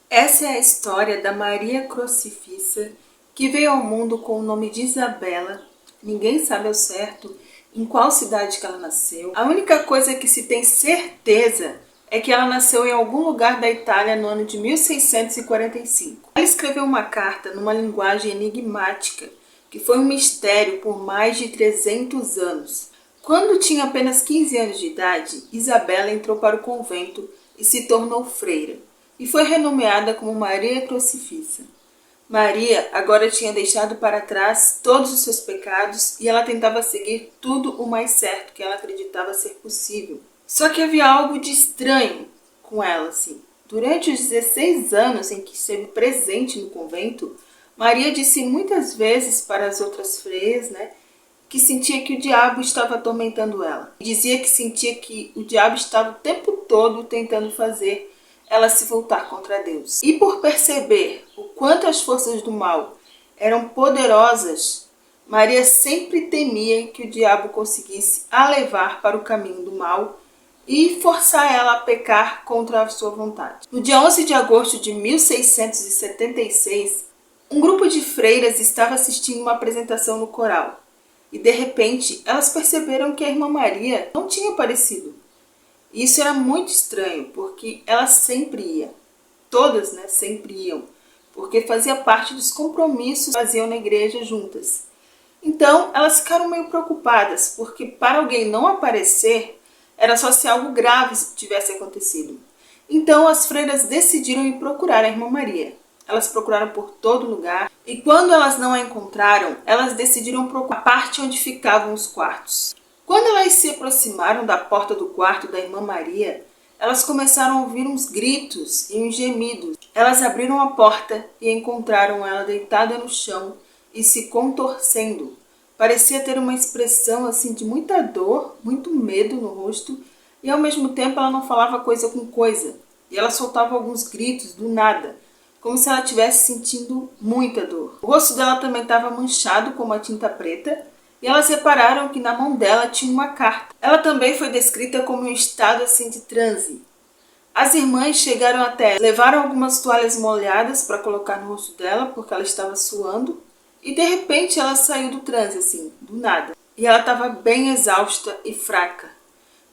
Essa é a história da Maria Crucifissa, que veio ao mundo com o nome de Isabela. Ninguém sabe ao certo em qual cidade que ela nasceu. A única coisa que se tem certeza é que ela nasceu em algum lugar da Itália no ano de 1645. Ela escreveu uma carta numa linguagem enigmática, que foi um mistério por mais de 300 anos. Quando tinha apenas 15 anos de idade, Isabela entrou para o convento e se tornou freira, e foi renomeada como Maria Crucifissa. Maria agora tinha deixado para trás todos os seus pecados e ela tentava seguir tudo o mais certo que ela acreditava ser possível. Só que havia algo de estranho com ela, assim. Durante os 16 anos em que esteve presente no convento, Maria disse muitas vezes para as outras freiras, que sentia que o diabo estava atormentando ela. Dizia que sentia que o diabo estava o tempo todo tentando fazer ela se voltar contra Deus. E por perceber o quanto as forças do mal eram poderosas, Maria sempre temia que o diabo conseguisse a levar para o caminho do mal e forçar ela a pecar contra a sua vontade. No dia 11 de agosto de 1676, um grupo de freiras estava assistindo uma apresentação no coral. E de repente, elas perceberam que a irmã Maria não tinha aparecido. E isso era muito estranho, porque ela sempre ia. Todas, sempre iam, porque fazia parte dos compromissos que faziam na igreja juntas. Então, elas ficaram meio preocupadas, porque para alguém não aparecer, era só se algo grave tivesse acontecido. Então, as freiras decidiram ir procurar a irmã Maria. Elas procuraram por todo lugar e quando elas não a encontraram, elas decidiram procurar a parte onde ficavam os quartos. Quando elas se aproximaram da porta do quarto da irmã Maria, elas começaram a ouvir uns gritos e uns gemidos. Elas abriram a porta e encontraram ela deitada no chão e se contorcendo. Parecia ter uma expressão assim de muita dor, muito medo no rosto e ao mesmo tempo ela não falava coisa com coisa. E ela soltava alguns gritos do nada, como se ela estivesse sentindo muita dor. O rosto dela também estava manchado com uma tinta preta e elas repararam que na mão dela tinha uma carta. Ela também foi descrita como em um estado assim de transe. As irmãs chegaram até ela, levaram algumas toalhas molhadas para colocar no rosto dela porque ela estava suando e de repente ela saiu do transe assim, do nada. E ela estava bem exausta e fraca.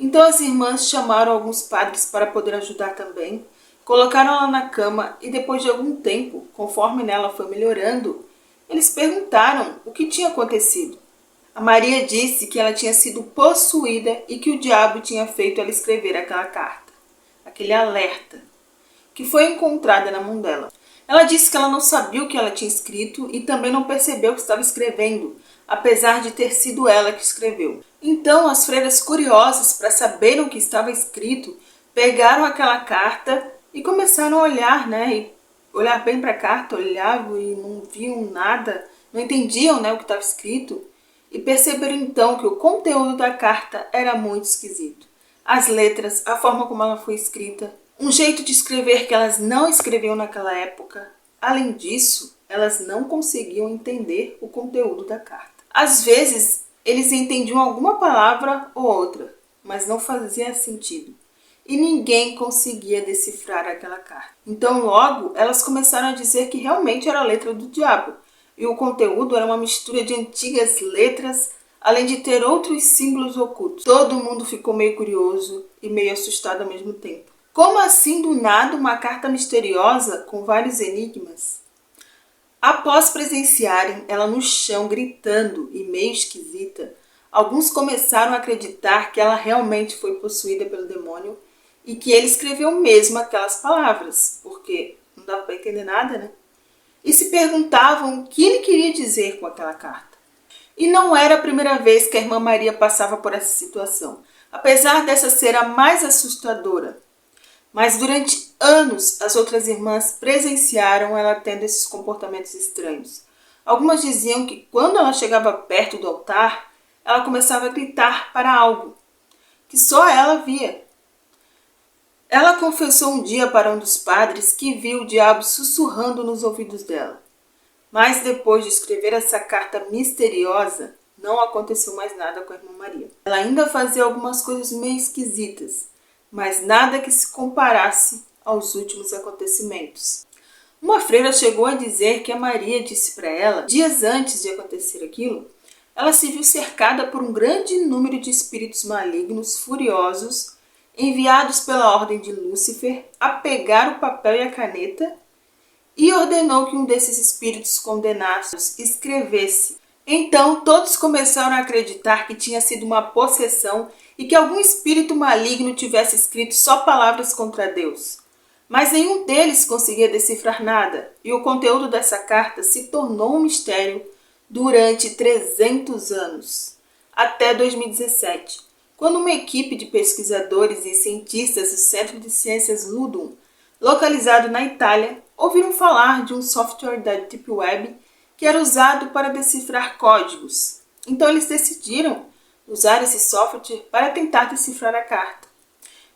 Então as irmãs chamaram alguns padres para poder ajudar também. Colocaram ela na cama e depois de algum tempo, conforme ela foi melhorando, eles perguntaram o que tinha acontecido. A Maria disse que ela tinha sido possuída e que o diabo tinha feito ela escrever aquela carta, aquele alerta, que foi encontrada na mão dela. Ela disse que ela não sabia o que ela tinha escrito e também não percebeu o que estava escrevendo, apesar de ter sido ela que escreveu. Então as freiras, curiosas para saber o que estava escrito, pegaram aquela carta e começaram a olhar, e olhar bem para a carta, olhavam e não viam nada, não entendiam, o que estava escrito. E perceberam então que o conteúdo da carta era muito esquisito. As letras, a forma como ela foi escrita, um jeito de escrever que elas não escreviam naquela época. Além disso, elas não conseguiam entender o conteúdo da carta. Às vezes, eles entendiam alguma palavra ou outra, mas não fazia sentido. E ninguém conseguia decifrar aquela carta. Então logo elas começaram a dizer que realmente era a letra do diabo. E o conteúdo era uma mistura de antigas letras, além de ter outros símbolos ocultos. Todo mundo ficou meio curioso e meio assustado ao mesmo tempo. Como assim do nada uma carta misteriosa com vários enigmas? Após presenciarem ela no chão gritando e meio esquisita, alguns começaram a acreditar que ela realmente foi possuída pelo demônio e que ele escreveu mesmo aquelas palavras, porque não dava para entender nada, E se perguntavam o que ele queria dizer com aquela carta. E não era a primeira vez que a irmã Maria passava por essa situação, apesar dessa ser a mais assustadora. Mas durante anos as outras irmãs presenciaram ela tendo esses comportamentos estranhos. Algumas diziam que quando ela chegava perto do altar, ela começava a gritar para algo que só ela via. Ela confessou um dia para um dos padres que viu o diabo sussurrando nos ouvidos dela. Mas depois de escrever essa carta misteriosa, não aconteceu mais nada com a irmã Maria. Ela ainda fazia algumas coisas meio esquisitas, mas nada que se comparasse aos últimos acontecimentos. Uma freira chegou a dizer que a Maria disse para ela, dias antes de acontecer aquilo, ela se viu cercada por um grande número de espíritos malignos, furiosos, enviados pela ordem de Lúcifer a pegar o papel e a caneta, e ordenou que um desses espíritos condenados escrevesse. Então todos começaram a acreditar que tinha sido uma possessão e que algum espírito maligno tivesse escrito só palavras contra Deus. Mas nenhum deles conseguia decifrar nada, e o conteúdo dessa carta se tornou um mistério durante 300 anos, até 2017, quando uma equipe de pesquisadores e cientistas do Centro de Ciências Ludum, localizado na Itália, ouviram falar de um software da Deep Web que era usado para decifrar códigos. Então eles decidiram usar esse software para tentar decifrar a carta.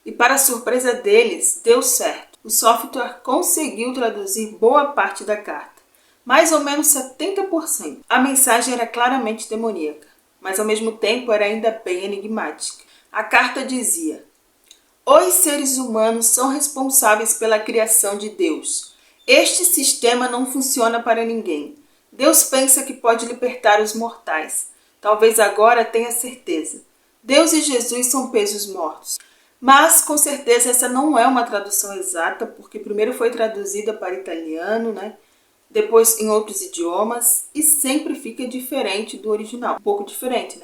E para surpresa deles, deu certo. O software conseguiu traduzir boa parte da carta, mais ou menos 70%. A mensagem era claramente demoníaca, mas ao mesmo tempo era ainda bem enigmática. A carta dizia: os seres humanos são responsáveis pela criação de Deus. Este sistema não funciona para ninguém. Deus pensa que pode libertar os mortais. Talvez agora tenha certeza. Deus e Jesus são pesos mortos. Mas, com certeza, essa não é uma tradução exata, porque primeiro foi traduzida para italiano, depois em outros idiomas, e sempre fica diferente do original. Um pouco diferente,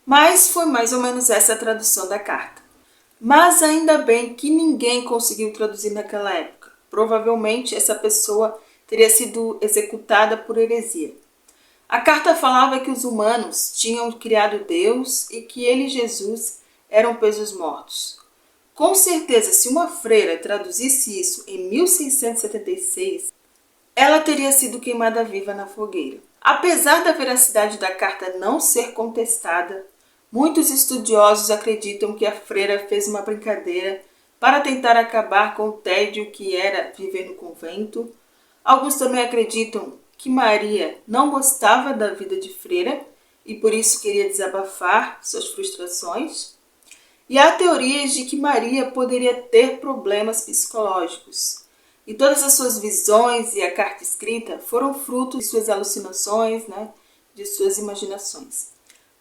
Mas foi mais ou menos essa a tradução da carta. Mas ainda bem que ninguém conseguiu traduzir naquela época. Provavelmente essa pessoa teria sido executada por heresia. A carta falava que os humanos tinham criado Deus e que ele e Jesus eram pesos mortos. Com certeza, se uma freira traduzisse isso em 1676, ela teria sido queimada viva na fogueira. Apesar da veracidade da carta não ser contestada, muitos estudiosos acreditam que a freira fez uma brincadeira para tentar acabar com o tédio que era viver no convento. Alguns também acreditam que Maria não gostava da vida de freira e por isso queria desabafar suas frustrações. E há teorias de que Maria poderia ter problemas psicológicos. E todas as suas visões e a carta escrita foram fruto de suas alucinações, de suas imaginações.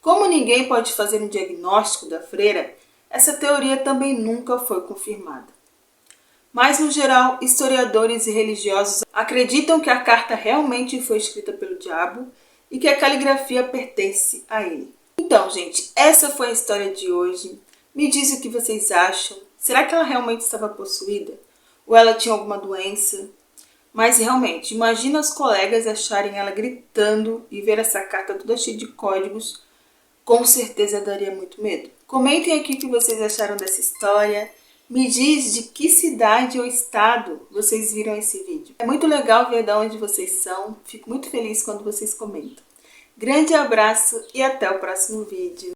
Como ninguém pode fazer um diagnóstico da freira, essa teoria também nunca foi confirmada. Mas, no geral, historiadores e religiosos acreditam que a carta realmente foi escrita pelo diabo e que a caligrafia pertence a ele. Então, gente, essa foi a história de hoje. Me diz o que vocês acham. Será que ela realmente estava possuída? Ou ela tinha alguma doença? Mas realmente, imagina os colegas acharem ela gritando e ver essa carta toda cheia de códigos. Com certeza daria muito medo. Comentem aqui o que vocês acharam dessa história. Me diz de que cidade ou estado vocês viram esse vídeo. É muito legal ver de onde vocês são. Fico muito feliz quando vocês comentam. Grande abraço e até o próximo vídeo.